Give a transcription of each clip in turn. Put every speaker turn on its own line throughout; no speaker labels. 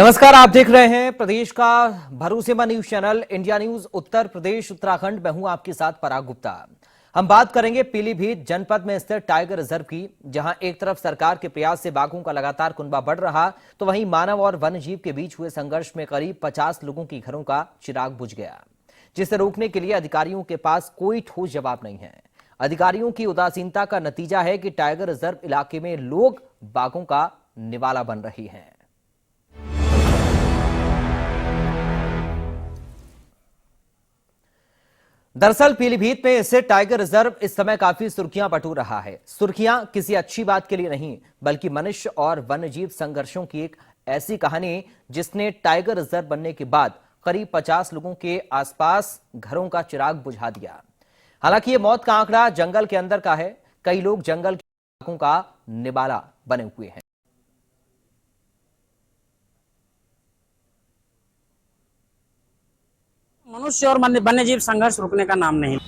नमस्कार, आप देख रहे हैं प्रदेश का भरोसेमंद news channel India news Uttar Pradesh Uttarakhand. मैं हूं आपके साथ पराग गुप्ता। हम बात करेंगे पीलीभीत जनपद में स्थित टाइगर रिजर्व की, जहां एक तरफ सरकार के प्रयास से बाघों का लगातार कुनबा बढ़ रहा, तो वहीं मानव और वन्यजीव के बीच हुए संघर्ष में करीब 50 लोगों के घरों का चिराग बुझ गया, जिसे रोकने के लिए अधिकारियों के पास कोई ठोस जवाब नहीं है। अधिकारियों की उदासीनता का नतीजा है कि टाइगर रिजर्व इलाके में लोग बाघों का निवाला बन रही हैं। दरअसल पीलीभीत में स्थित टाइगर रिजर्व इस समय काफी सुर्खियां बटोर रहा है। सुर्खियां किसी अच्छी बात के लिए नहीं, बल्कि मनुष्य और वन्यजीव संघर्षों की एक ऐसी कहानी जिसने टाइगर रिजर्व बनने के बाद करीब 50 लोगों के आसपास घरों का चिराग बुझा दिया। हालांकि ये मौत का आंकड़ा जंगल के अंदर का है। कई लोग जंगल के बाघों का निवाला बने हुए हैं।
मनुष्य और वन्यजीव संघर्ष रुकने का नाम नहीं।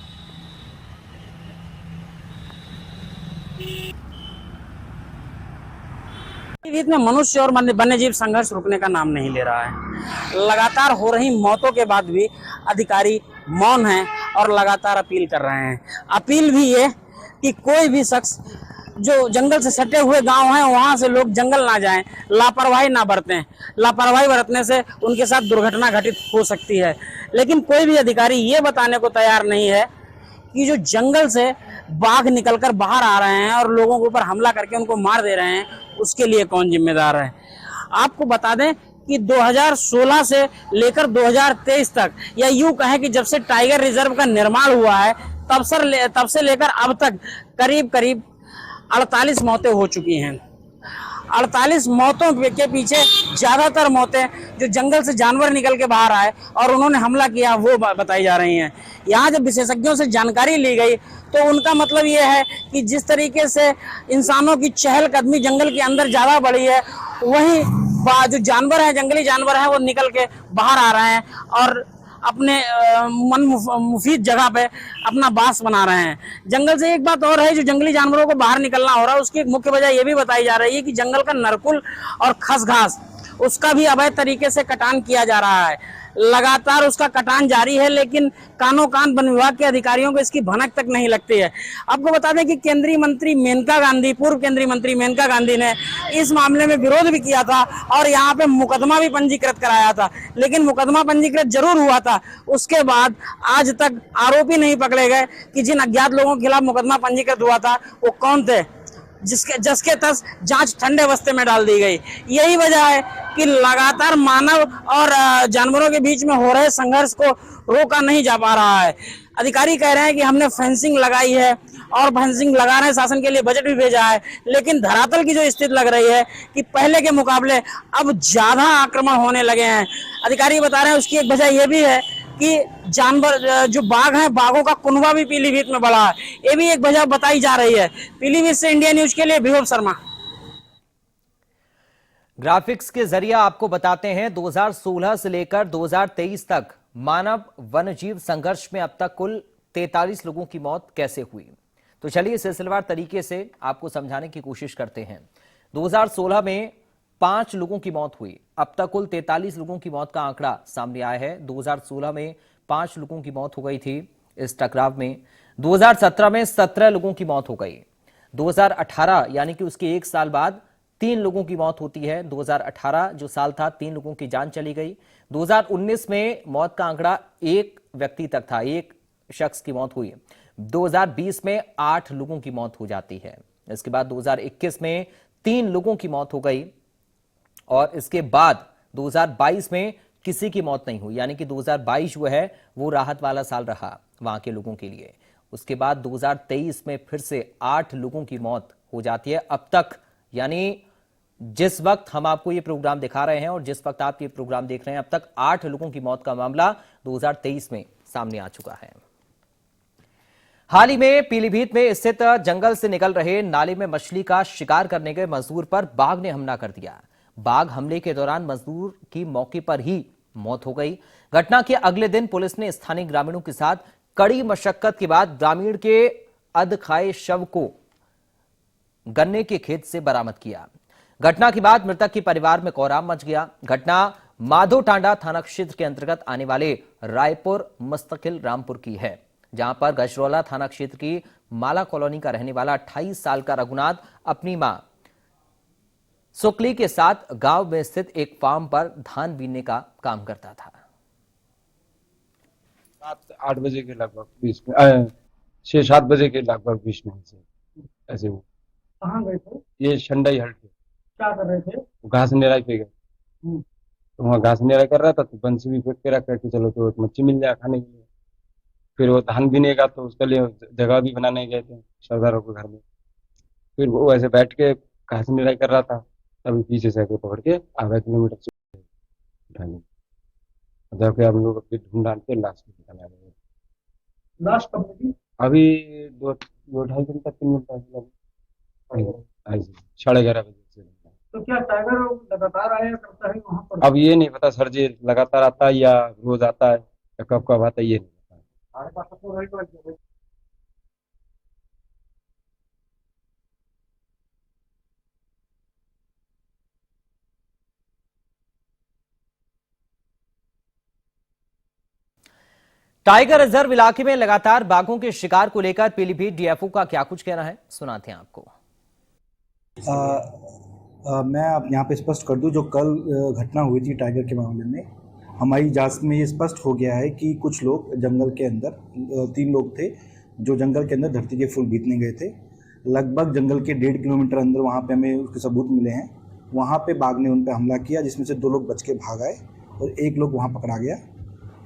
पीलीभीत में मनुष्य और वन्यजीव संघर्ष रुकने का नाम नहीं ले रहा है। लगातार हो रही मौतों के बाद भी अधिकारी मौन हैं और लगातार अपील कर रहे हैं। अपील भी ये कि कोई भी शख्स जो जंगल से सटे हुए गांव हैं वहां से लोग जंगल ना जाएं, लापरवाही ना बरतें। लापरवाही बरतने से उनके साथ दुर्घटना घटित हो सकती है। लेकिन कोई भी अधिकारी ये बताने को तैयार नहीं है कि जो जंगल से बाघ निकलकर बाहर आ रहे हैं और लोगों के ऊपर हमला करके उनको मार दे रहे हैं, उसके लिए कौन जिम्मेदार है। आपको बता दें कि 2016 से लेकर 2023 तक, या यूं कहें कि जब से टाइगर रिजर्व का निर्माण हुआ है तब से लेकर अब तक करीब 48 मौतें हो चुकी हैं। 48 मौतों के पीछे ज्यादातर मौतें जो जंगल से जानवर निकल के बाहर आए और उन्होंने हमला किया वो बताई जा रही हैं। यहाँ जब विशेषज्ञों से जानकारी ली गई तो उनका मतलब ये है कि जिस तरीके से इंसानों की चहलकदमी जंगल के अंदर ज्यादा बढ़ी है, वहीं जो जानवर हैं, जंगली जानवर हैं, वो निकल के बाहर आ रहे हैं और अपने मन मुफीद जगह पे अपना बास बना रहे हैं। जंगल से एक बात और है, जो जंगली जानवरों को बाहर निकलना हो रहा है, उसकी एक मुख्य वजह यह भी बताई जा रही है कि जंगल का नरकुल और खस घास उसका भी अवैध तरीके से कटान किया जा रहा है। लगातार उसका कटान जारी है, लेकिन कानो कान वन विभाग के अधिकारियों को इसकी भनक तक नहीं लगती है। आपको बता दें कि केंद्रीय मंत्री मेनका गांधी, पूर्व केंद्रीय मंत्री मेनका गांधी ने इस मामले में विरोध भी किया था और यहाँ पे मुकदमा भी पंजीकृत कराया था। लेकिन मुकदमा पंजीकृत जरूर हुआ था, उसके बाद आज तक आरोपी नहीं पकड़े गए कि जिन अज्ञात लोगों के खिलाफ मुकदमा पंजीकृत हुआ था वो कौन थे, जिसके तहत जांच ठंडे बस्ते में डाल दी गई। यही वजह है कि लगातार मानव और जानवरों के बीच में हो रहे संघर्ष को रोका नहीं जा पा रहा है। अधिकारी कह रहे हैं कि हमने फेंसिंग लगाई है और फेंसिंग लगा रहे हैं, शासन के लिए बजट भी भेजा है, लेकिन धरातल की जो स्थिति लग रही है कि पहले के मुकाबले अब ज्यादा आक्रमण होने लगे हैं। अधिकारी बता रहे हैं उसकी एक वजह यह भी है कि जानवर जो बाघ हैं, बाघों का कुनबा भी पीलीभीत में बढ़ा है। ये भी एक वजह बताई जा रही है। पीलीभीत से इंडिया न्यूज के लिए विभव शर्मा।
ग्राफिक्स के जरिए आपको बताते हैं 2016 से लेकर 2023 तक मानव वन्यजीव संघर्ष में अब तक कुल 43 लोगों की मौत कैसे हुई। तो चलिए सिलसिलेवार तरीके से आपको समझाने की कोशिश करते हैं। 2016 में 5 लोगों की मौत हुई, अब तक कुल 43 लोगों की मौत का आंकड़ा सामने आया है। 2016 में 5 लोगों की मौत हो गई थी इस टकराव में। 2017 में 17 लोगों की मौत हो गई। 2018 यानी कि उसके एक साल बाद 3 लोगों की मौत होती है। 2018 जो साल था, 3 लोगों की जान चली गई। 2019 में मौत का आंकड़ा 1 व्यक्ति तक था, 1 शख्स की मौत हुई। 2020 में 8 लोगों की मौत हो जाती है। इसके बाद 2021 में 3 लोगों की मौत हो गई और इसके बाद 2022 में किसी की मौत नहीं हुई, यानी कि 2022 जो है वो राहत वाला साल रहा वहां के लोगों के लिए। उसके बाद 2023 में फिर से 8 लोगों की मौत हो जाती है अब तक। यानी जिस वक्त हम आपको ये प्रोग्राम दिखा रहे हैं और जिस वक्त आप ये प्रोग्राम देख रहे हैं, अब तक 8 लोगों की मौत का मामला 2023 में सामने आ चुका है। हाल ही में पीलीभीत में स्थित जंगल से निकल रहे नाले में मछली का शिकार करने गए मजदूर पर बाघ ने हमला कर दिया। बाघ हमले के दौरान मजदूर की मौके पर ही मौत हो गई। घटना के अगले दिन पुलिस ने स्थानीय ग्रामीणों के साथ कड़ी मशक्कत के बाद ग्रामीण के अध खाए शव को गन्ने के खेत से बरामद किया। घटना के बाद मृतक के परिवार में कोहराम मच गया। घटना माधोटांडा थाना क्षेत्र के अंतर्गत आने वाले रायपुर मुस्तकिल रामपुर की है, जहां पर गजरौला थाना क्षेत्र की माला कॉलोनी का रहने वाला 28 साल का रघुनाथ अपनी मां सुकली के साथ गांव में स्थित एक फार्म पर धान बीनने का काम करता था।
7-8 बजे के लगभग 6-7 बजे के लगभग 20 मिनट से ऐसे वो
कहाँ गए थे?
ये शंडाई हल्ट पे
क्या कर रहे थे?
घास निराई पे गए। तो वहाँ घास निराई कर रहा था तो बंसी भी फेंक के रखा कि चलो तो मच्छी मिल जाए खाने के लिए। फिर वो धान बीनेगा तो उसके लिए जगह भी बनाने गए थे सरदारों के घर में। फिर वो ऐसे बैठ के घास निराई कर रहा था, तभी पीछे से आके पकड़ के आधा किलोमीटर से उठा लिया। जाके हम लोग अपनी ढूंढ डाल के लाश को निकाला गया।
लाश कब मिली?
अभी 2-2.5 घंटा 3 घंटा साढ़े 11 बजे से।
तो क्या टाइगर लगातार आया करता है वहाँ पर?
अब ये नहीं पता सर जी, लगातार आता है या रोज आता है या कब कब आता है ये नहीं पता।
टाइगर रिजर्व इलाके में लगातार बाघों के शिकार को लेकर पीलीभीत डीएफओ का क्या कुछ कहना है, सुनाते हैं आपको।
मैं अब यहाँ पे स्पष्ट कर दूं, जो कल घटना हुई थी टाइगर के मामले में, हमारी जांच में ये स्पष्ट हो गया है कि कुछ लोग जंगल के अंदर 3 लोग थे जो जंगल के अंदर धरती के फूल बीतने गए थे। लगभग जंगल के 1.5 किलोमीटर अंदर वहाँ पे हमें उसके सबूत मिले हैं। वहाँ पे बाघ ने उन पे हमला किया, जिसमें से 2 लोग बच के भाग आए और 1 लोग वहाँ पकड़ा गया।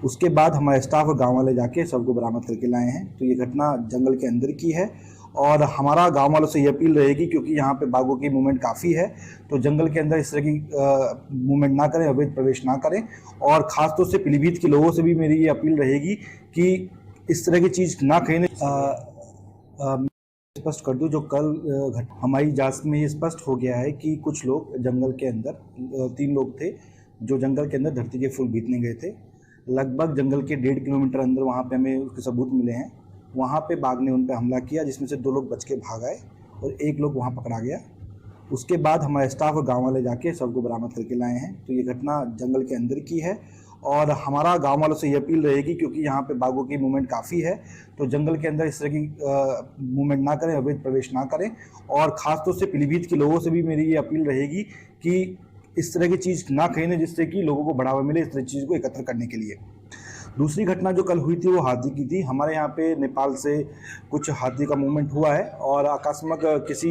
उसके बाद हमारे स्टाफ और गाँव वाले जाके सबको बरामद करके लाए हैं। तो ये घटना जंगल के अंदर की है और हमारा गांव वालों से ये अपील रहेगी, क्योंकि यहाँ पे बाघों की मूवमेंट काफ़ी है, तो जंगल के अंदर इस तरह की मूवमेंट ना करें, अवैध प्रवेश ना करें। और ख़ासतौर से पीलीभीत के लोगों से भी मेरी ये अपील रहेगी कि इस तरह की चीज़ ना करें। स्पष्ट कर दूं, जो कल हमारी जांच में ये स्पष्ट हो गया है कि कुछ लोग जंगल के अंदर 3 लोग थे जो जंगल के अंदर धरती के फूल बीतने गए थे। लगभग जंगल के 1.5 किलोमीटर अंदर वहाँ पे हमें उसके सबूत मिले हैं। वहाँ पे बाघ ने उन पे हमला किया, जिसमें से 2 लोग बच के भाग आए और 1 लोग वहाँ पकड़ा गया। उसके बाद हमारे स्टाफ और गांव वाले जाके सबको बरामद करके लाए हैं। तो ये घटना जंगल के अंदर की है और हमारा गांव वालों से ये अपील रहेगी, क्योंकि यहाँ पे बाघों की मूवमेंट काफ़ी है, तो जंगल के अंदर इस तरह की मूवमेंट ना करें, अवैध प्रवेश ना करें। और ख़ासतौर से पीलीभीत के लोगों से भी मेरी ये अपील रहेगी कि इस तरह की चीज़ ना करें, जिससे कि लोगों को बढ़ावा मिले इस तरह की चीज़ को एकत्र करने के लिए। दूसरी घटना जो कल हुई थी वो हाथी की थी। हमारे यहाँ पे नेपाल से कुछ हाथी का मूवमेंट हुआ है और आकस्मिक किसी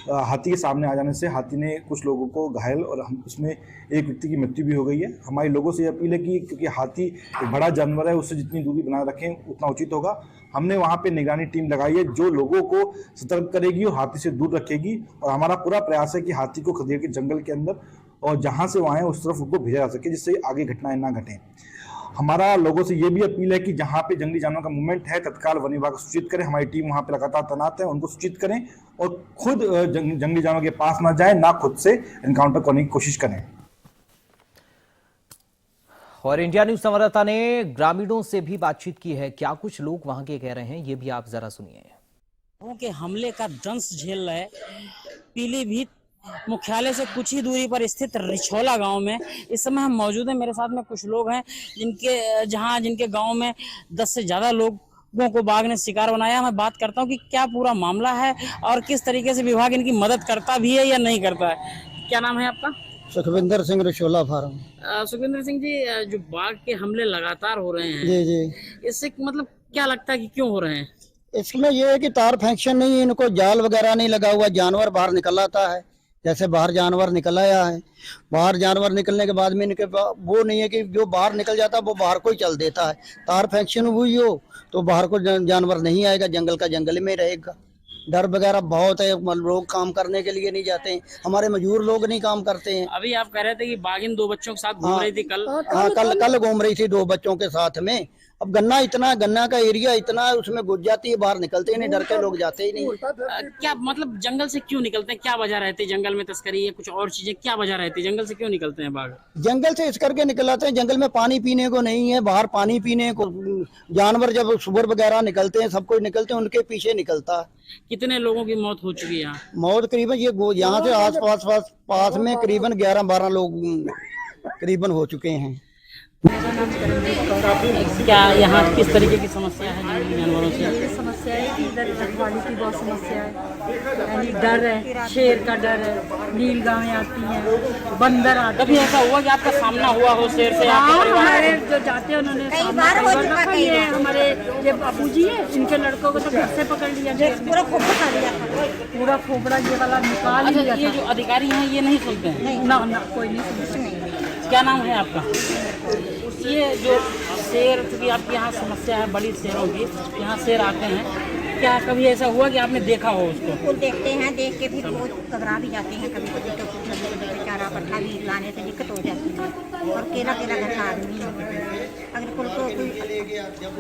हाथी के सामने आ जाने से हाथी ने कुछ लोगों को घायल और उसमें एक व्यक्ति की मृत्यु भी हो गई है। हमारे लोगों से ये अपील है कि क्योंकि हाथी एक बड़ा जानवर है, उससे जितनी दूरी बनाए रखें उतना उचित होगा। हमने वहाँ पे निगरानी टीम लगाई है जो लोगों को सतर्क करेगी और हाथी से दूर रखेगी। और हमारा पूरा प्रयास है कि हाथी को खदेड़ के जंगल के अंदर और जहाँ से वो आए उस तरफ उनको भेजा जा सके, जिससे आगे घटनाएं ना घटें। हमारा लोगों से ये भी अपील है कि जहाँ पे जंगली जानवरों का मूवमेंट है तत्काल वन विभाग को सूचित करें। हमारी टीम वहाँ पे लगातार तैनात है, उनको सूचित करें और खुद जंगली जानवरों के पास ना जाए, ना खुद से एनकाउंटर करने की कोशिश करें।
और इंडिया न्यूज संवाददाता ने ग्रामीणों से भी बातचीत की है, क्या कुछ लोग वहां के कह रहे हैं ये भी आप जरा सुनिए।
के हमले का दंश झेल रहे पीलीभीत मुख्यालय से कुछ ही दूरी पर स्थित रिछौला गांव में इस समय हम मौजूद हैं। मेरे साथ में कुछ लोग हैं जिनके गांव में 10 से ज्यादा लोगों को बाघ ने शिकार बनाया। मैं बात करता हूं कि क्या पूरा मामला है और किस तरीके से विभाग इनकी मदद करता भी है या नहीं करता है। क्या नाम है आपका?
सुखविंदर सिंह रिछौला फार्म।
सुखविंदर सिंह जी, जो बाघ के हमले लगातार हो रहे हैं,
जी जी,
इससे मतलब क्या लगता है कि क्यों हो रहे हैं?
इसमें यह है कि तार फंक्शन नहीं है, इनको जाल वगैरह नहीं लगा हुआ, जानवर बाहर निकल आता है। जैसे बाहर जानवर निकल आया है, बाहर जानवर निकलने के बाद में इनके वो नहीं है कि जो बाहर निकल जाता है वो बाहर को ही चल देता है। तार फंक्शन हुई हो तो बाहर को जानवर नहीं आएगा, जंगल का जंगल में रहेगा। डर वगैरह बहुत है, लोग काम करने के लिए नहीं जाते हैं, हमारे मजदूर लोग नहीं काम करते हैं।
अभी आप कह रहे थे कि बाघिन 2 बच्चों के साथ घूम रही थी कल।
हाँ, कल घूम रही थी 2 बच्चों के साथ में अब गन्ना का एरिया इतना है, उसमें घुस जाती है, बाहर निकलते ही नहीं, डर के लोग जाते ही नहीं।
क्या मतलब जंगल से क्यों निकलते हैं? क्या वजह रहती है? जंगल में तस्करी है, कुछ और चीजें, क्या वजह रहती है? जंगल से क्यों निकलते हैं बाघ?
जंगल से इस करके निकलाते हैं, जंगल में पानी पीने को नहीं है, बाहर पानी पीने को जानवर जब सुअर वगैरह निकलते हैं, सब कुछ निकलते हैं, उनके पीछे निकलता है।
कितने लोगों की मौत हो चुकी है यहाँ?
मौत करीबन ये यहाँ से आस पास में करीबन 11-12 लोग करीबन हो चुके हैं।
क्या यहाँ किस तरीके की समस्या है जंगली जानवरों से?
ये समस्या है कि इधर रखवाली की बहुत समस्या है, यानी डर है, शेर का डर है, नील गायें आती हैं, बंदर आते हैं।
कभी ऐसा हुआ कि आपका सामना हुआ हो शेर से?
हाँ, हमारे जो जाते हैं उन्होंने रखा ही है। हमारे ये बाबूजी है, इनके लड़कों को तो घर से पकड़ लिया गया, पूरा खोपड़ा खा लिया था, पूरा खोपड़ा ये वाला निकाल
अच्छा,
लिया
ये
था।
जो अधिकारी हैं ये नहीं सुनते हैं?
ना कोई नहीं समझता।
क्या नाम है आपका? ये जो शेर, क्योंकि आपके यहाँ समस्या है बड़ी शेरों की, यहाँ शेर आते हैं, क्या कभी ऐसा हुआ कि आपने देखा हो उसको?
बिल्कुल देखते हैं, देख के भी बहुत घबरा भी जाते हैं कभी कभी, तो चारा पट्टा भी लाने से दिक्कत हो जाती है। और केला घर का आदमी है, अगर कोई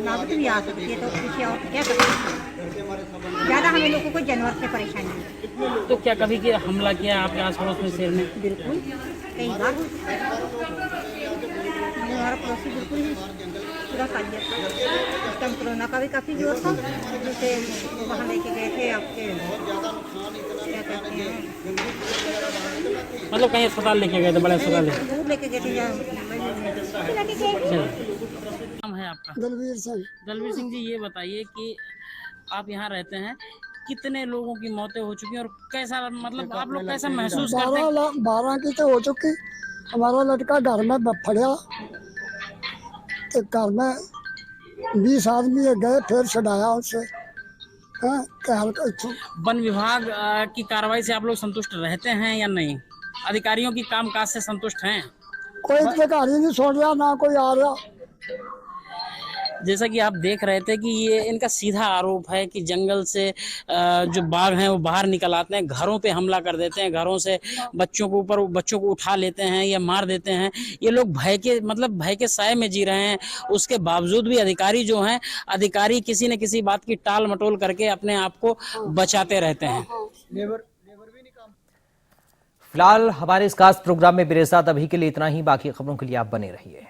नाबद भी आ सकती है तो किसी और क्या कर सकते हैं। ज़्यादा हमें लोगों को जानवर से परेशानी है।
तो क्या कभी के हमला किया आपके आस पड़ोस में शेर ने?
बिल्कुल कई बार हमारा पड़ोसी बिल्कुल ही पूरा खा लिया था। उस टाइम कोरोना का भी काफ़ी जोर था, जिसे वहाँ लेके गए थे आपके क्या कहते हैं,
मतलब कहीं अस्पताल लेके गए थे, बड़े अस्पताल
दूर लेके गए थे
नाम है आपका?
दलवीर सिंह।
दलवीर सिंह जी, ये बताइए कि आप यहाँ रहते हैं, कितने लोगों की मौतें हो चुकी हैं और कैसा, मतलब आप लोग कैसा महसूस करते हैं?
12 की तो हो चुकी। हमारा लड़का घर में फड़िया, तो घर में 20 आदमी गए, फिर छुड़ाया उससे।
वन विभाग की कार्रवाई से आप लोग संतुष्ट रहते हैं या नहीं? अधिकारियों की कामकाज से संतुष्ट हैं?
कोई अधिकारी नहीं छोड़ रहा, ना कोई आ रहा।
जैसा कि आप देख रहे थे कि ये इनका सीधा आरोप है कि जंगल से जो बाघ हैं वो बाहर निकल आते हैं, घरों पे हमला कर देते हैं, घरों से बच्चों को उठा लेते हैं या मार देते हैं। ये लोग भय के साए में जी रहे हैं। उसके बावजूद भी अधिकारी किसी न किसी बात की टाल मटोल करके अपने आप को बचाते रहते हैं।
फिलहाल हमारे इस खास प्रोग्राम में मेरे साथ अभी के लिए इतना ही। बाकी खबरों के लिए आप बने रहिए।